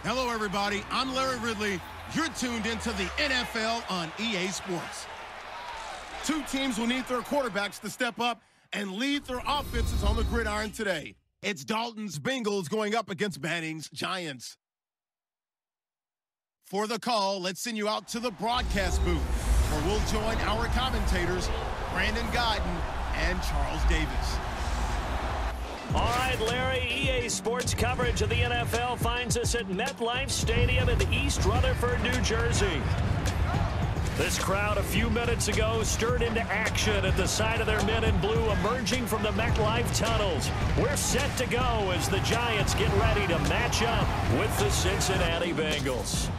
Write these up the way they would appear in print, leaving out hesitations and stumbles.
Hello, everybody. I'm Larry Ridley. You're tuned into the NFL on EA Sports. Two teams will need their quarterbacks to step up and lead their offenses on the gridiron today. It's Dalton's Bengals going up against Manning's Giants. For the call, let's send you out to the broadcast booth, where we'll join our commentators, Brandon Godden and Charles Davis. All right, Larry, EA Sports coverage of the NFL finds us at MetLife Stadium in East Rutherford, New Jersey. This crowd a few minutes ago stirred into action at the sight of their men in blue emerging from the MetLife tunnels. We're set to go as the Giants get ready to match up with the Cincinnati Bengals.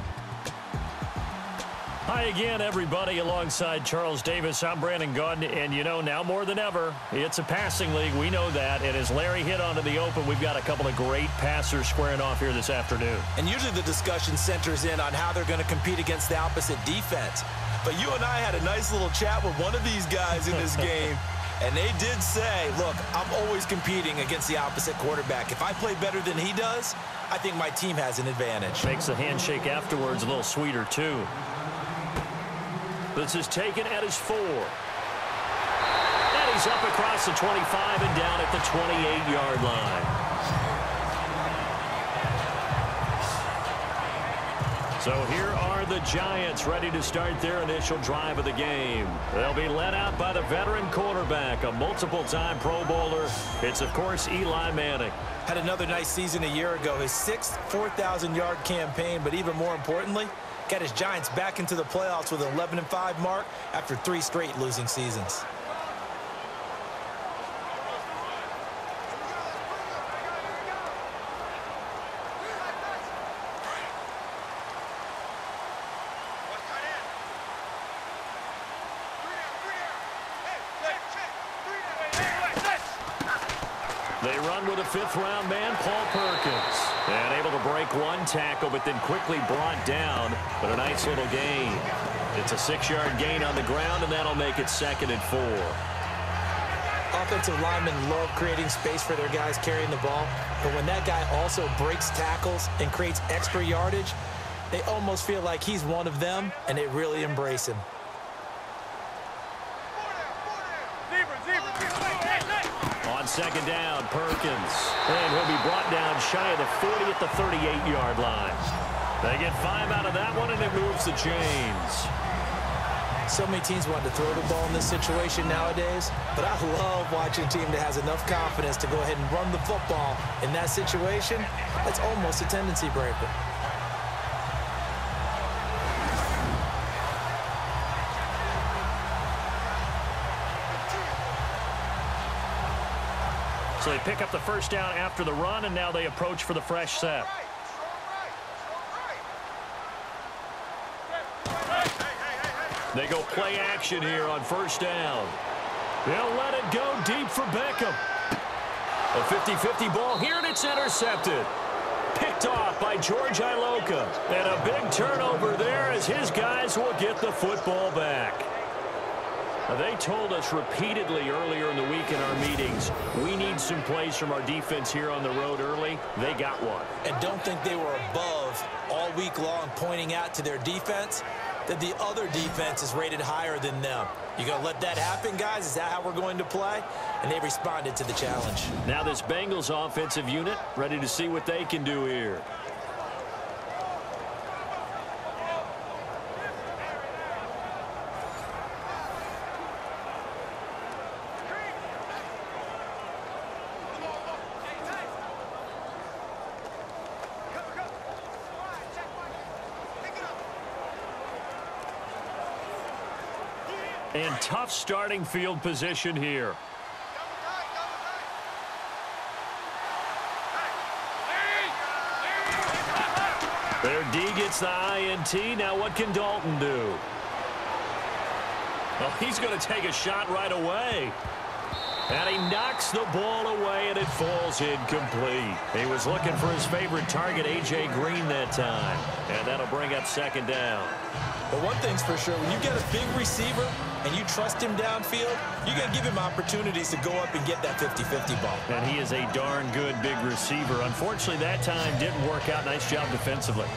Hi again, everybody. Alongside Charles Davis, I'm Brandon Godden, and you know, now more than ever, it's a passing league. We know that, and as Larry hit onto the open, we've got a couple of great passers squaring off here this afternoon. And usually the discussion centers in on how they're going to compete against the opposite defense. But you and I had a nice little chat with one of these guys in this game, and they did say, look, I'm always competing against the opposite quarterback. If I play better than he does, I think my team has an advantage. Makes the handshake afterwards a little sweeter, too. This is taken at his 4. And he's up across the 25 and down at the 28-yard line. So here are the Giants ready to start their initial drive of the game. They'll be led out by the veteran quarterback, a multiple-time Pro Bowler. It's, of course, Eli Manning. Had another nice season a year ago, his 6th 4,000-yard campaign, but even more importantly, got his Giants back into the playoffs with an 11-5 mark after 3 straight losing seasons. They run with a 5th-round man, Paul Perkins. And able to break one tackle, but then quickly brought down. But a nice little gain. It's a 6-yard gain on the ground, and that'll make it 2nd and 4. Offensive linemen love creating space for their guys carrying the ball. But when that guy also breaks tackles and creates extra yardage, they almost feel like he's one of them, and they really embrace him. On 2nd down, Perkins. And he'll be brought down shy of the 40 at the 38-yard line. They get 5 out of that one, and it moves the chains. So many teams want to throw the ball in this situation nowadays, but I love watching a team that has enough confidence to go ahead and run the football in that situation. That's almost a tendency breaker. So they pick up the 1st down after the run, and now they approach for the fresh set. They go play action here on 1st down. They'll let it go deep for Beckham. A 50-50 ball here, and it's intercepted. Picked off by George Iloka. And a big turnover there as his guys will get the football back. Now, they told us repeatedly earlier in the week in our meetings, we need some plays from our defense here on the road early. They got one. And don't think they were above all week long pointing out to their defense that the other defense is rated higher than them. You going to let that happen, guys? Is that how we're going to play? And they responded to the challenge. Now this Bengals offensive unit ready to see what they can do here. And tough starting field position here. Their D gets the INT. Now what can Dalton do? Well, he's going to take a shot right away. And he knocks the ball away, and it falls incomplete. He was looking for his favorite target, A.J. Green, that time. And that'll bring up 2nd down. But one thing's for sure, when you get a big receiver and you trust him downfield, you're going to give him opportunities to go up and get that 50-50 ball. And he is a darn good big receiver. Unfortunately, that time didn't work out. Nice job defensively.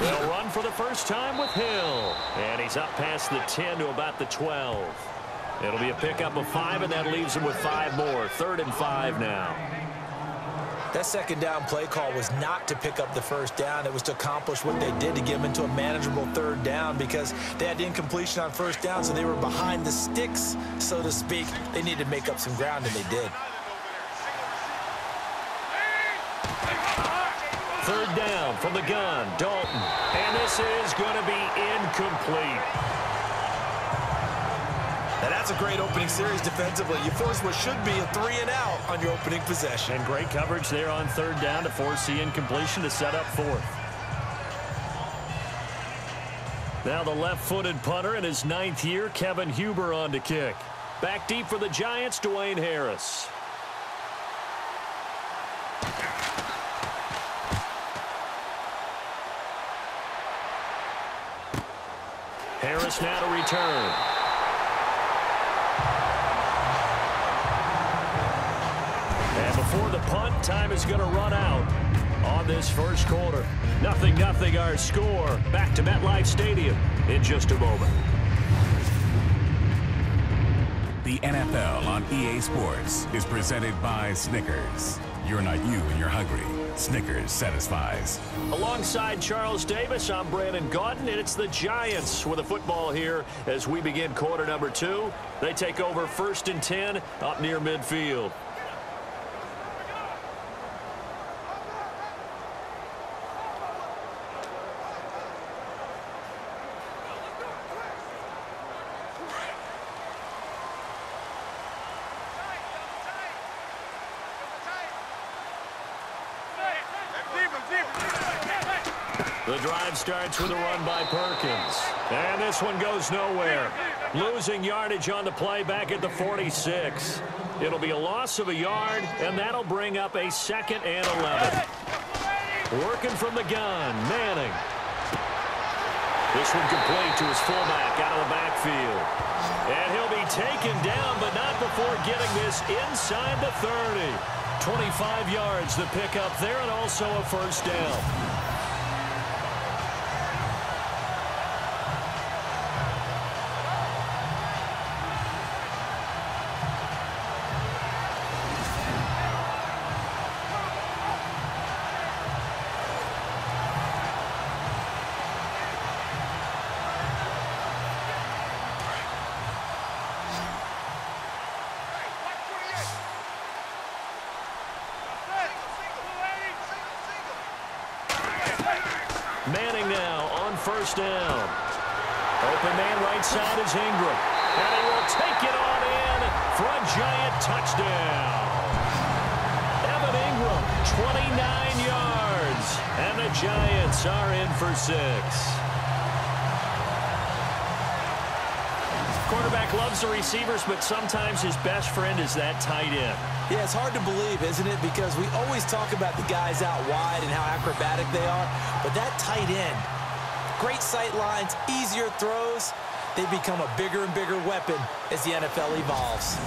They'll run for the first time with Hill. And he's up past the 10 to about the 12. It'll be a pickup of 5, and that leaves him with 5 more. 3rd and 5 now. That second down play call was not to pick up the first down. It was to accomplish what they did to get them into a manageable 3rd down because they had incompletion on first down, so they were behind the sticks, so to speak. They needed to make up some ground, and they did. 3rd down from the gun, Dalton. And this is going to be incomplete. Now that's a great opening series defensively. You force what should be a 3-and-out on your opening possession. And great coverage there on 3rd down to force the incompletion to set up 4th. Now the left-footed punter in his 9th year, Kevin Huber on to kick. Back deep for the Giants, Dwayne Harris. Harris now to return. And before the punt, time is going to run out on this first quarter. 0-0 our score. Back to MetLife Stadium in just a moment. The NFL on EA Sports is presented by Snickers. You're not you when you're hungry. Snickers satisfies. Alongside Charles Davis, I'm Brandon Gaudin, and it's the Giants with the football here as we begin quarter number 2. They take over 1st and 10 up near midfield. The drive starts with a run by Perkins. And this one goes nowhere. Losing yardage on the play back at the 46. It'll be a loss of a yard, and that'll bring up a 2nd and 11. Working from the gun, Manning. This one complete to his fullback out of the backfield. And he'll be taken down, but not before getting this inside the 30. 25 yards to pick up there, and also a 1st down. Manning now on 1st down. Open man right side is Ingram. And he will take it on in for a Giant touchdown. Evan Ingram, 29 yards. And the Giants are in for 6. Quarterback loves the receivers, but sometimes his best friend is that tight end. Yeah, it's hard to believe, isn't it? Because we always talk about the guys out wide and how acrobatic they are. But that tight end, great sight lines, easier throws, they become a bigger and bigger weapon as the NFL evolves.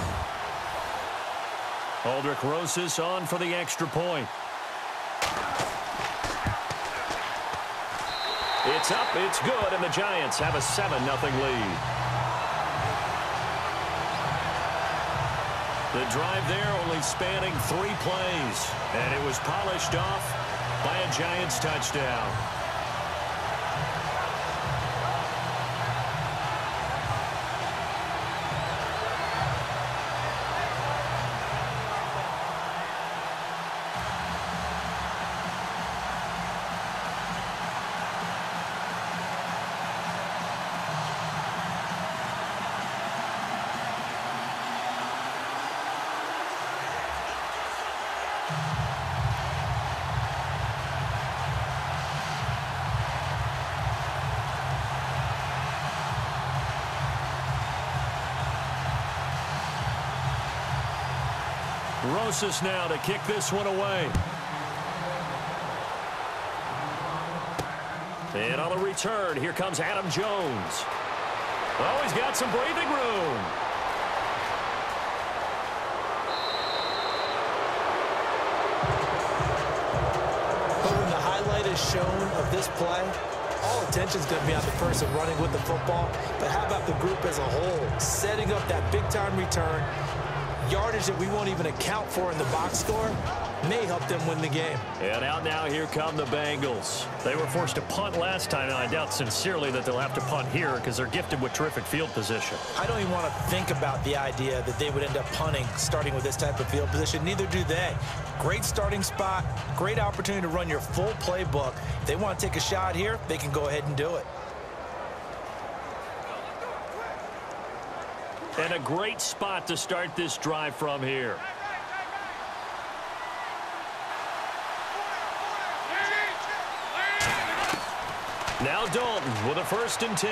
Aldrich Rosas on for the extra point. It's up, it's good, and the Giants have a 7-0 lead. The drive there only spanning 3 plays, and it was polished off by a Giants touchdown. Rosas now to kick this one away. And on the return, here comes Adam Jones. Oh, he's got some breathing room. But when the highlight is shown of this play, all attention is going to be on the person running with the football. But how about the group as a whole? Setting up that big-time return, yardage that we won't even account for in the box score, may help them win the game. And out now, here come the Bengals. They were forced to punt last time, and I doubt sincerely that they'll have to punt here because they're gifted with terrific field position. I don't even want to think about the idea that they would end up punting starting with this type of field position. Neither do they. Great starting spot, great opportunity to run your full playbook. If they want to take a shot here, they can go ahead and do it. And a great spot to start this drive from here. Now Dalton with a 1st and 10.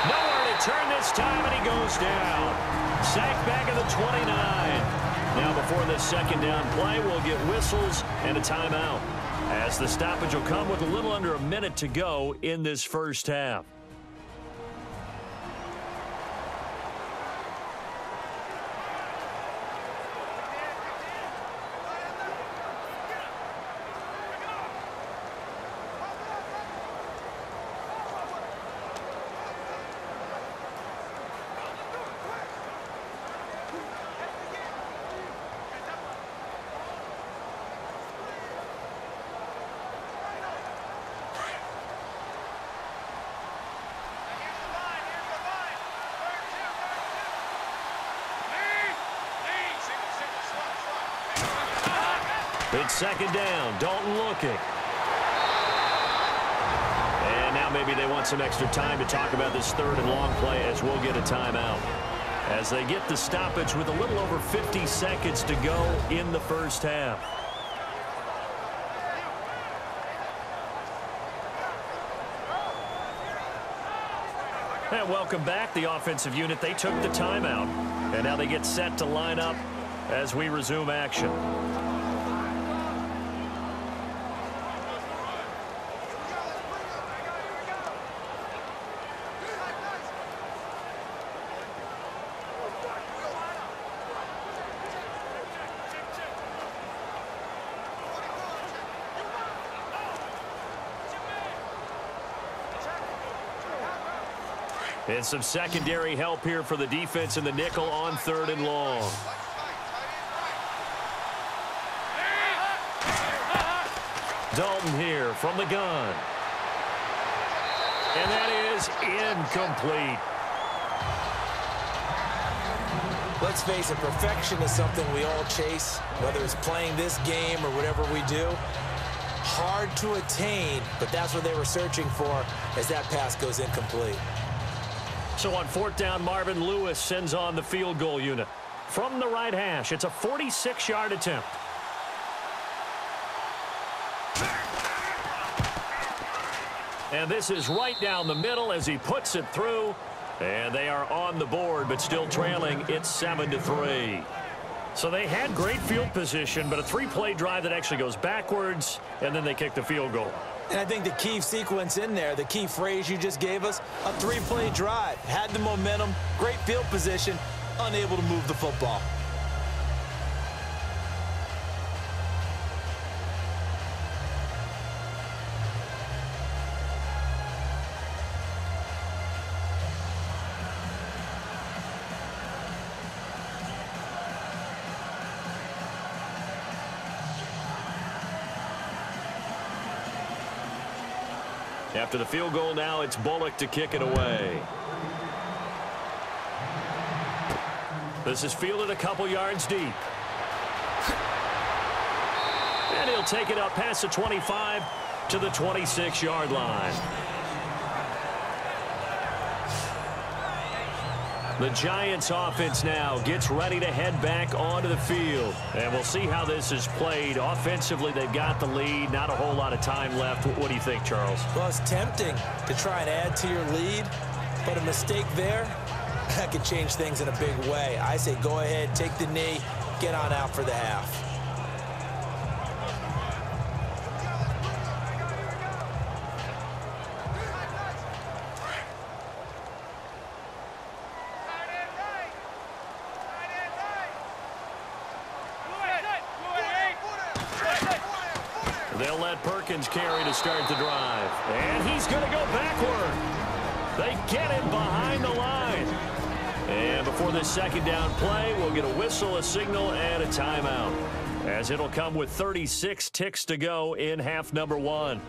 Nowhere to turn this time, and he goes down. Sacked back at the 29. Now before this 2nd down play, we'll get whistles and a timeout, as the stoppage will come with a little under a minute to go in this first half. It's 2nd down. Dalton looking. And now maybe they want some extra time to talk about this 3rd and long play, as we'll get a timeout, as they get the stoppage with a little over 50 seconds to go in the first half. And welcome back, the offensive unit. They took the timeout, and now they get set to line up as we resume action. And some secondary help here for the defense in the nickel on 3rd and long. Dalton here from the gun. And that is incomplete. Let's face it, perfection is something we all chase, whether it's playing this game or whatever we do. Hard to attain, but that's what they were searching for as that pass goes incomplete. So on 4th down, Marvin Lewis sends on the field goal unit. From the right hash, it's a 46-yard attempt. And this is right down the middle as he puts it through. And they are on the board, but still trailing. It's 7-3. So they had great field position, but a 3-play drive that actually goes backwards, and then they kick the field goal. And I think the key sequence in there, the key phrase you just gave us, a 3-play drive. Had the momentum, great field position, unable to move the football. After the field goal now, it's Bullock to kick it away. This is fielded a couple yards deep. And he'll take it up past the 25 to the 26-yard line. The Giants offense now gets ready to head back onto the field. And we'll see how this is played. Offensively, they've got the lead. Not a whole lot of time left. What do you think, Charles? Well, it's tempting to try and add to your lead, but a mistake there, that could change things in a big way. I say go ahead, take the knee, get on out for the half. They'll let Perkins carry to start the drive. And he's going to go backward. They get him behind the line. And before this second down play, we'll get a whistle, a signal, and a timeout, as it'll come with 36 ticks to go in half number 1.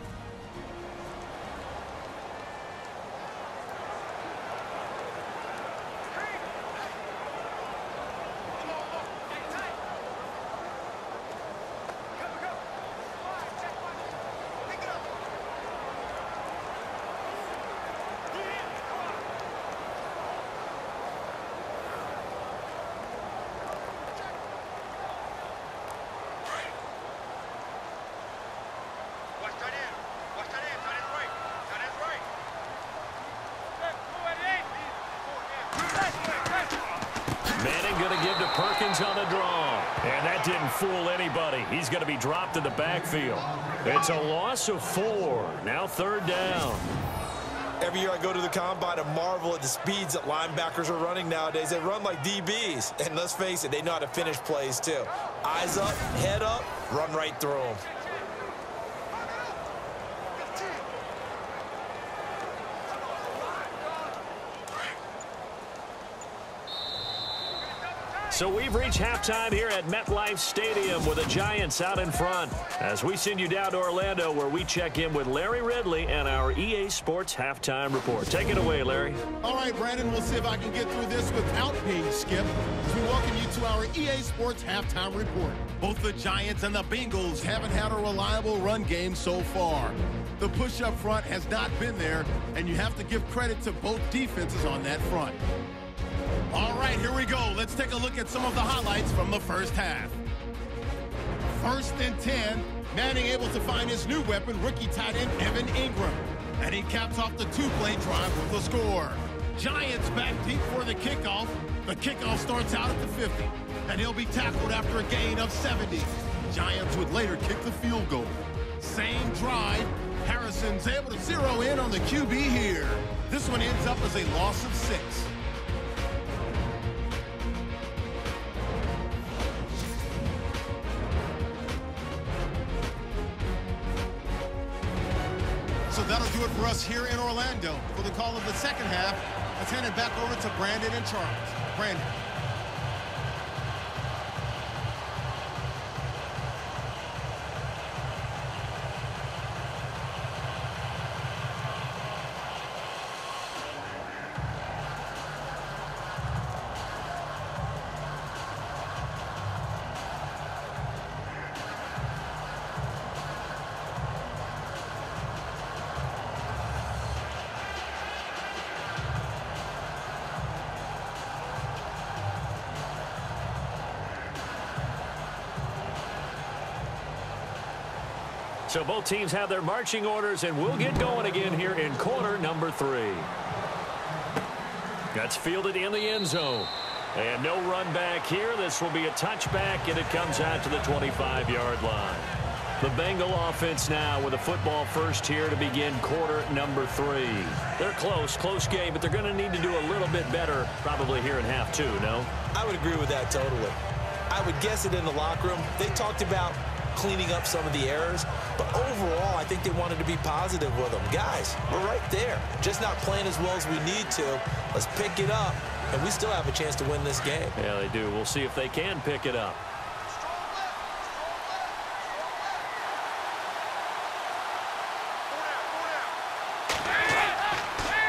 Manning going to give to Perkins on the draw. And that didn't fool anybody. He's going to be dropped in the backfield. It's a loss of 4. Now third down. Every year I go to the combine and marvel at the speeds that linebackers are running nowadays. They run like DBs. And let's face it, they know how to finish plays too. Eyes up, head up, run right through them. So we've reached halftime here at MetLife Stadium with the Giants out in front, as we send you down to Orlando, where we check in with Larry Ridley and our EA Sports Halftime Report. Take it away, Larry. All right, Brandon, we'll see if I can get through this without being skipped, as we welcome you to our EA Sports Halftime Report. Both the Giants and the Bengals haven't had a reliable run game so far. The push up front has not been there, and you have to give credit to both defenses on that front. All right, here we go. Let's take a look at some of the highlights from the first half. 1st and 10, Manning able to find his new weapon, rookie tight end Evan Ingram. And he caps off the 2-play drive with a score. Giants back deep for the kickoff. The kickoff starts out at the 50, and he'll be tackled after a gain of 70. Giants would later kick the field goal. Same drive, Harrison's able to zero in on the QB here. This one ends up as a loss of 6. So that'll do it for us here in Orlando. For the call of the second half, let's hand it back over to Brandon and Charles. Brandon. So both teams have their marching orders, and we'll get going again here in quarter number 3. That's fielded in the end zone. And no run back here. This will be a touchback, and it comes out to the 25-yard line. The Bengal offense now with a football first here to begin quarter number 3. They're close game, but they're going to need to do a little bit better probably here in half 2, no? I would agree with that totally. I would guess it in the locker room. They talked about cleaning up some of the errors, but overall I think they wanted to be positive with them. Guys, we're right there, just not playing as well as we need to. Let's pick it up, and we still have a chance to win this game. Yeah, they do. We'll see if they can pick it up.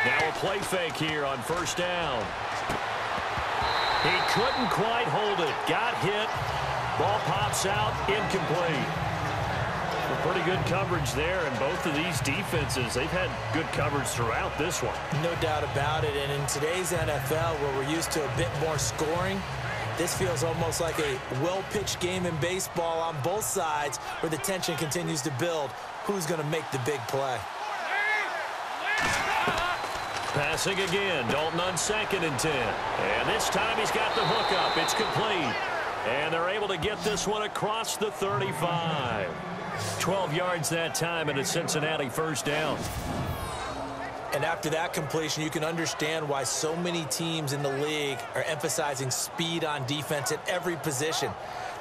Now a play fake here on first down. He couldn't quite hold it. Got hit. Ball pops out, incomplete. Well, pretty good coverage there, and both of these defenses, they've had good coverage throughout this one. No doubt about it, and in today's NFL, where we're used to a bit more scoring, this feels almost like a well-pitched game in baseball on both sides, where the tension continues to build. Who's going to make the big play? Passing again, Dalton on 2nd and 10. And this time he's got the hookup. It's complete. And they're able to get this one across the 35. 12 yards that time, and a Cincinnati first down. And after that completion, you can understand why so many teams in the league are emphasizing speed on defense at every position.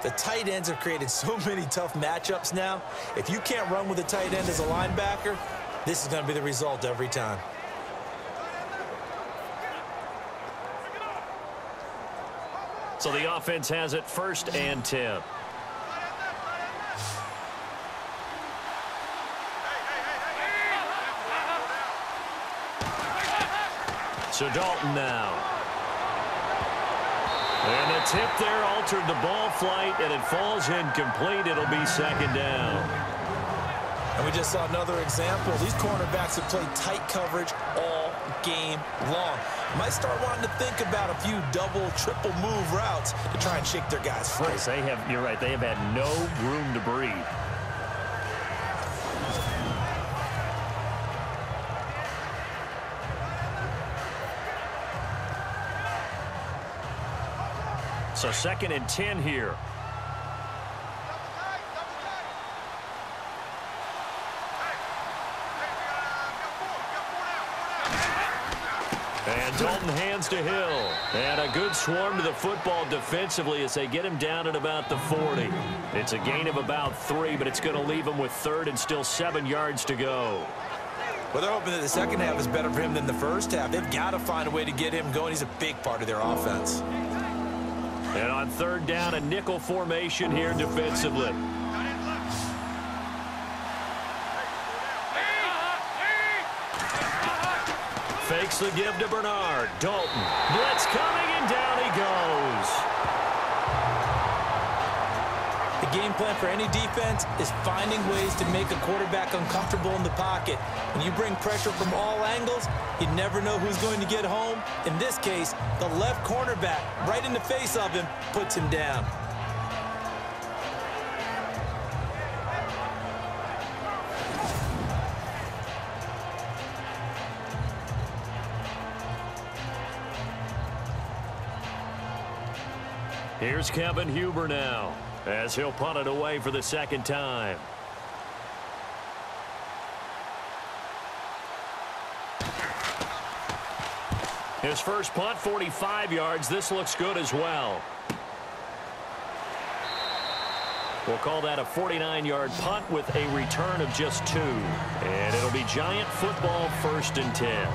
The tight ends have created so many tough matchups now. If you can't run with a tight end as a linebacker, this is going to be the result every time. So the offense has it 1st and 10. So Dalton now. And the tip there altered the ball flight, and it falls incomplete. It'll be 2nd down. And we just saw another example. These cornerbacks have played tight coverage all game long. Might start wanting to think about a few double, triple move routes to try and shake their guys free. Yes, you're right, they have had no room to breathe. So 2nd and 10 here. And Dalton hands to Hill. And a good swarm to the football defensively as they get him down at about the 40. It's a gain of about 3, but it's going to leave him with 3rd and still 7 yards to go. Well, they're hoping that the second half is better for him than the first half. They've got to find a way to get him going. He's a big part of their offense. And on 3rd down, a nickel formation here defensively. Fakes the give to Bernard. Dalton. Blitz coming, and down he goes. The game plan for any defense is finding ways to make a quarterback uncomfortable in the pocket. When you bring pressure from all angles, you never know who's going to get home. In this case, the left cornerback, right in the face of him, puts him down. Here's Kevin Huber now, as he'll punt it away for the 2nd time. His first punt, 45 yards. This looks good as well. We'll call that a 49-yard punt with a return of just 2. And it'll be Giant football, 1st and 10.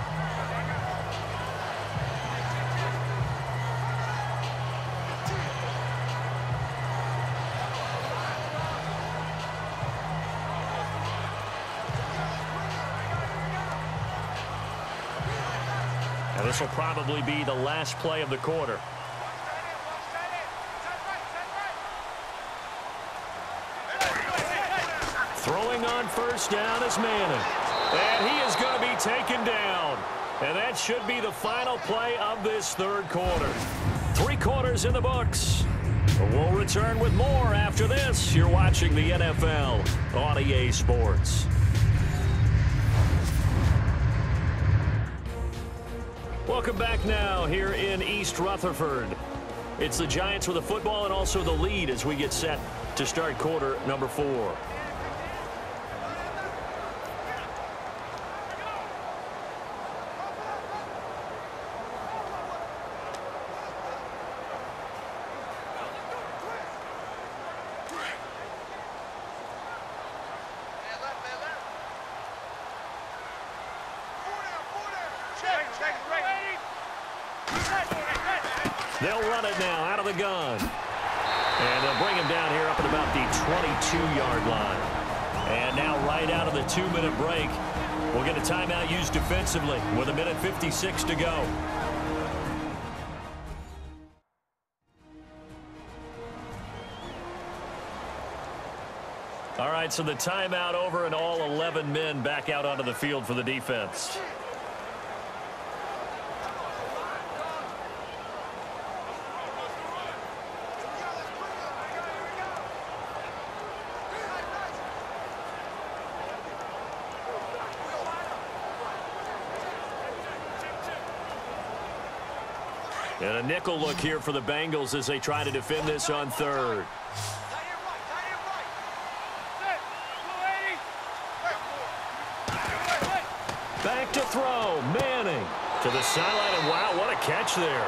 This will probably be the last play of the quarter. Throwing on 1st down is Manning. And he is going to be taken down. And that should be the final play of this 3rd quarter. 3 quarters in the books. We'll return with more after this. You're watching the NFL on EA Sports. Welcome back now here in East Rutherford. It's the Giants with the football and also the lead as we get set to start quarter number 4. They'll run it now out of the gun. And they'll bring him down here up at about the 22-yard line. And now right out of the 2-minute break, we'll get a timeout used defensively with 1:56 to go. All right, so the timeout over and all 11 men back out onto the field for the defense. And a nickel look here for the Bengals as they try to defend this on third. Back to throw. Manning to the sideline, and wow, what a catch there.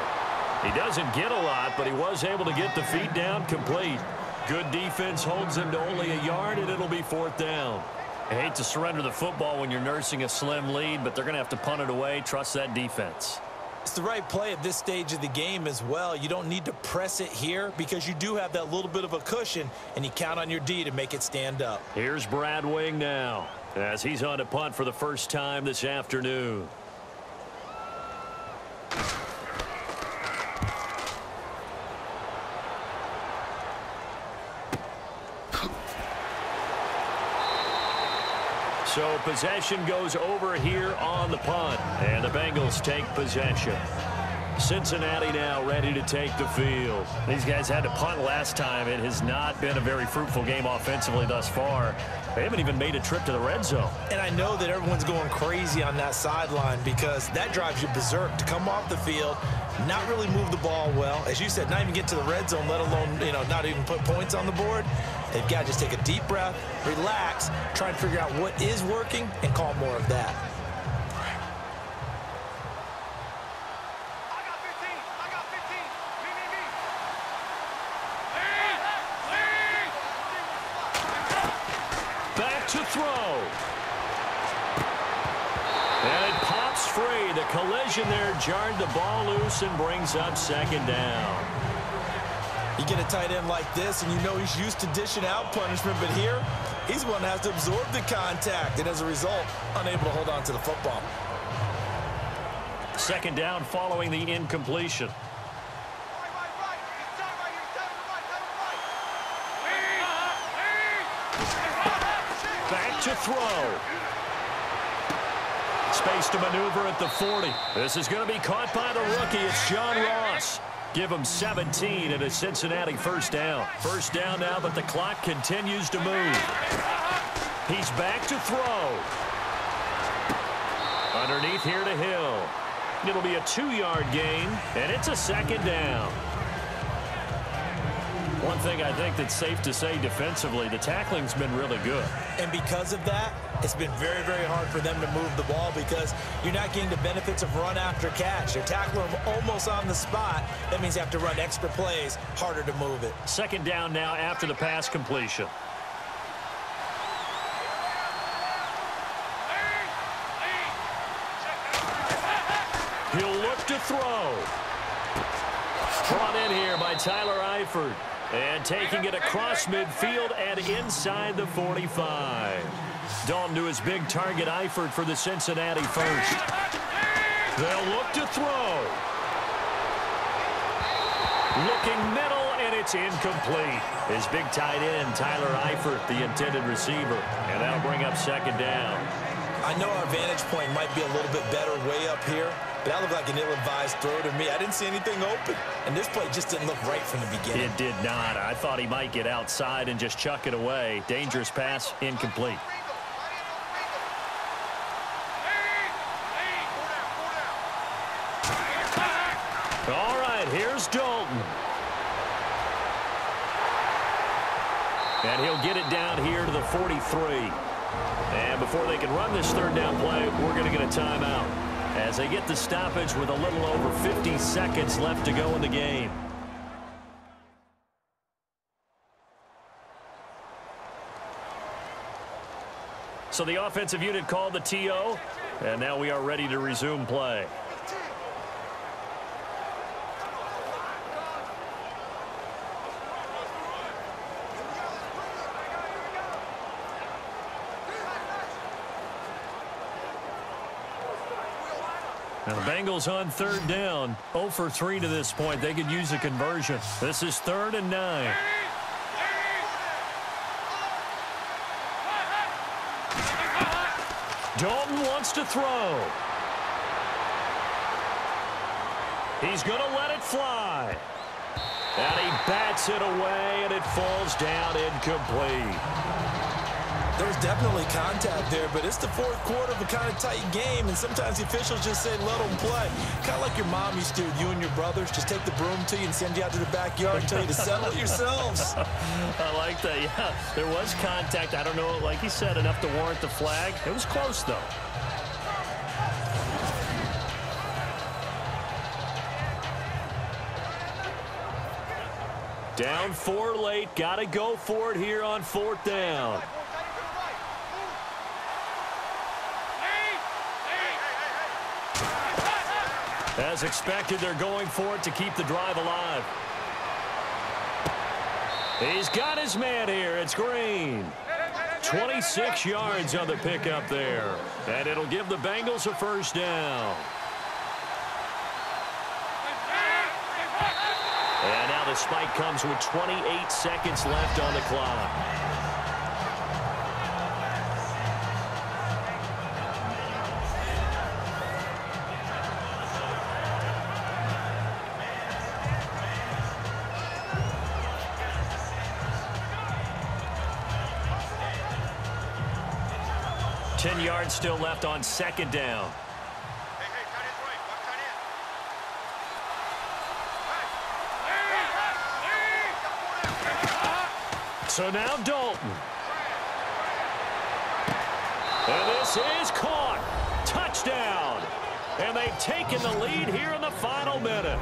He doesn't get a lot, but he was able to get the feet down complete. Good defense holds him to only a yard, and it'll be 4th down. I hate to surrender the football when you're nursing a slim lead, but they're going to have to punt it away. Trust that defense. It's the right play at this stage of the game as well. You don't need to press it here because you do have that little bit of a cushion, and you count on your D to make it stand up. Here's Brad Wing now as he's on to punt for the first time this afternoon. So possession goes over here on the punt, and the Bengals take possession. Cincinnati now ready to take the field. These guys had to punt last time. It has not been a very fruitful game offensively thus far. They haven't even made a trip to the red zone. And I know that everyone's going crazy on that sideline because that drives you berserk to come off the field, not really move the ball well. As you said, not even get to the red zone, let alone, not even put points on the board. They've got to just take a deep breath, relax, try and figure out what is working, and call more of that. Back to throw. And it pops free. The collision there jarred the ball loose and brings up 2nd down. You get a tight end like this, and you know he's used to dishing out punishment, but here, he's the one that has to absorb the contact, and as a result, unable to hold on to the football. 2nd down following the incompletion. Back to throw. Space to maneuver at the 40. This is going to be caught by the rookie. It's John Ross. Give him 17 and a Cincinnati 1st down. 1st down now, but the clock continues to move. He's back to throw. Underneath here to Hill. It'll be a 2-yard gain, and it's a 2nd down. One thing I think that's safe to say defensively, the tackling's been really good. And because of that, it's been very, very hard for them to move the ball because you're not getting the benefits of run after catch. They're tackling them almost on the spot. That means you have to run extra plays, harder to move it. 2nd down now after the pass completion. He'll look to throw. Brought in here by Tyler Eifert. And taking it across midfield and inside the 45. Dalton to his big target, Eifert, for the Cincinnati 1st. They'll look to throw. Looking middle, and it's incomplete. His big tight end, Tyler Eifert, the intended receiver. And that'll bring up 2nd down. I know our vantage point might be a little bit better way up here, but that looked like an ill-advised throw to me. I didn't see anything open, and this play just didn't look right from the beginning. It did not. I thought he might get outside and just chuck it away. Dangerous pass, incomplete. All right, here's Dalton. And he'll get it down here to the 43. And before they can run this 3rd down play, we're going to get a timeout as they get the stoppage with a little over 50 seconds left to go in the game. So the offensive unit called the TO, and now we are ready to resume play. Now the Bengals on 3rd down, 0 for 3 to this point. They could use a conversion. This is 3rd and 9. Dalton wants to throw. He's going to let it fly. And he bats it away, and it falls down incomplete. There's definitely contact there, but it's the fourth quarter of a kind of tight game, and sometimes the officials just say, let them play. Kind of like your mom used to with you and your brothers. Just take the broom to you and send you out to the backyard and tell you to settle it yourselves. I like that. Yeah, there was contact. I don't know, like he said, enough to warrant the flag. It was close, though. Down 4 late. Got to go for it here on 4th down. As expected, they're going for it to keep the drive alive. He's got his man here. It's Green. 26 yards on the pickup there. And it'll give the Bengals a first down. And now the spike comes with 28 seconds left on the clock. Yards still left on 2nd down. So now Dalton. And this is caught. Touchdown. And they've taken the lead here in the final minute.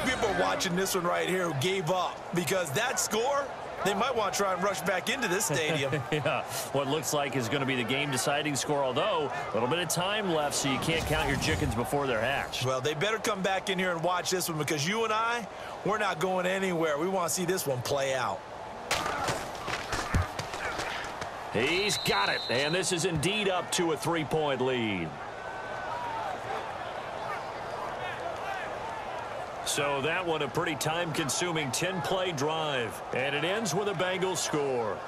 People are watching this one right here who gave up because that score, they might want to try and rush back into this stadium. Yeah, what looks like is going to be the game-deciding score, although a little bit of time left, so you can't count your chickens before they're hatched. Well, they better come back in here and watch this one because you and I, we're not going anywhere. We want to see this one play out. He's got it, and this is indeed up to a 3-point lead. So that one a pretty time-consuming 10-play drive. And it ends with a Bengals score.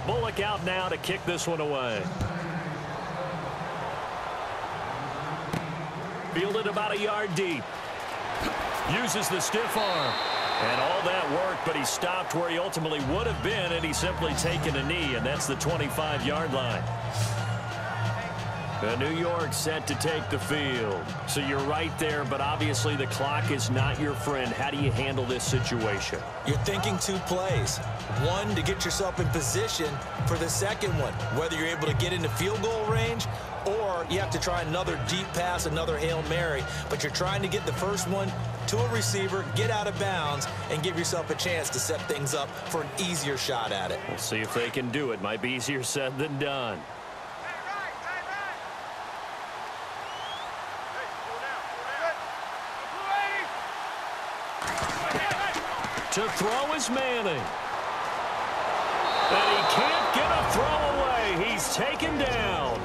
Bullock out now to kick this one away. Fielded about a yard deep. Uses the stiff arm. And all that worked, but he stopped where he ultimately would have been, and he's simply taken a knee, and that's the 25-yard line. New York set to take the field. So you're right there, but obviously the clock is not your friend. How do you handle this situation? You're thinking 2 plays. One, to get yourself in position for the second one, whether you're able to get into field goal range or you have to try another deep pass, another Hail Mary. But you're trying to get the first one to a receiver, get out of bounds, and give yourself a chance to set things up for an easier shot at it. We'll see if they can do it. Might be easier said than done. To throw is Manning. And he can't get a throw away. He's taken down.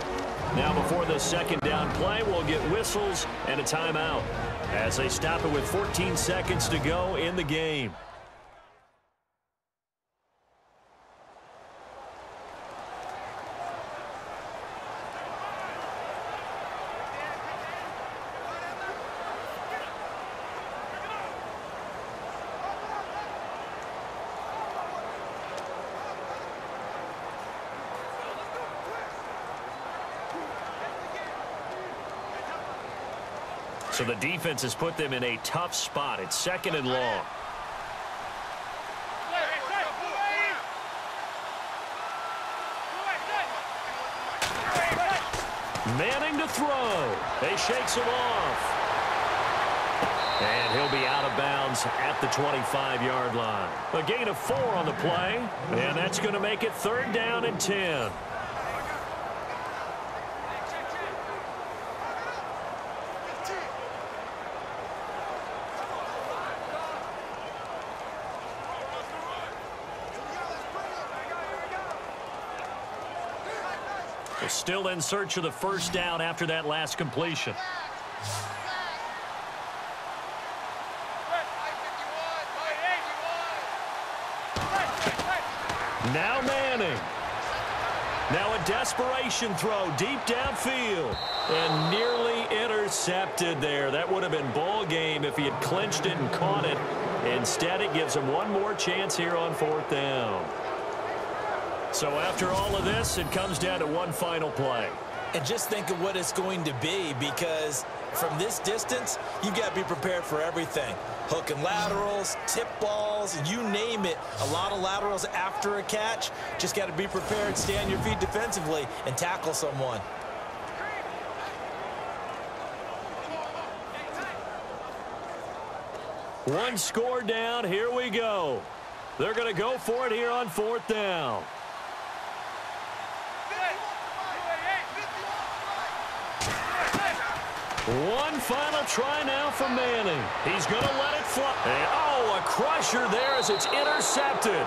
Now before the 2nd down play, we'll get whistles and a timeout as they stop it with 14 seconds to go in the game. So the defense has put them in a tough spot. It's 2nd and long. Manning to throw. He shakes him off. And he'll be out of bounds downs at the 25-yard line. A gain of 4 on the play, and that's going to make it 3rd down and 10. Still in search of the 1st down after that last completion. Now Manning. Now a desperation throw deep downfield. And nearly intercepted there. That would have been ball game if he had clinched it and caught it. Instead, it gives him one more chance here on 4th down. So after all of this, it comes down to one final play. And just think of what it's going to be, because from this distance, you've got to be prepared for everything. Hook and laterals, tip balls, you name it. A lot of laterals after a catch. Just got to be prepared, stay on your feet defensively, and tackle someone. One score down. Here we go. They're going to go for it here on 4th down. One final try now for Manning. He's going to let it fly. And, oh, a crusher there as it's intercepted.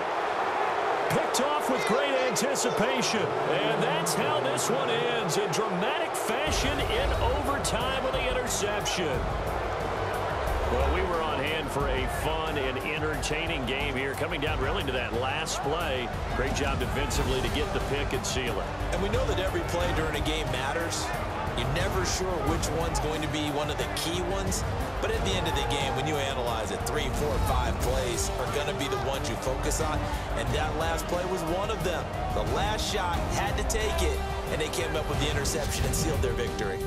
Picked off with great anticipation. And that's how this one ends, in dramatic fashion in overtime with the interception. Well, we were on hand for a fun and entertaining game here, coming down really to that last play. Great job defensively to get the pick and seal it. And we know that every play during a game matters. You're never sure which one's going to be one of the key ones. But at the end of the game, when you analyze it, 3, 4, 5 plays are going to be the ones you focus on. And that last play was one of them. The last shot had to take it, and they came up with the interception and sealed their victory.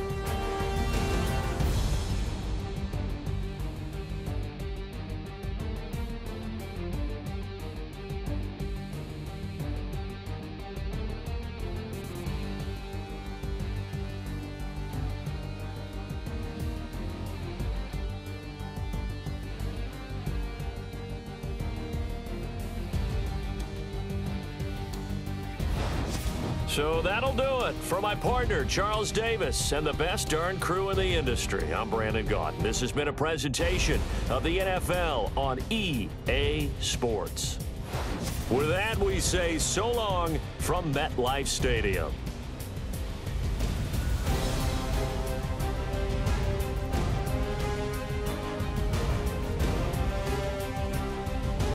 So that'll do it for my partner, Charles Davis, and the best darn crew in the industry. I'm Brandon Gaudin. This has been a presentation of the NFL on EA Sports. With that, we say so long from MetLife Stadium.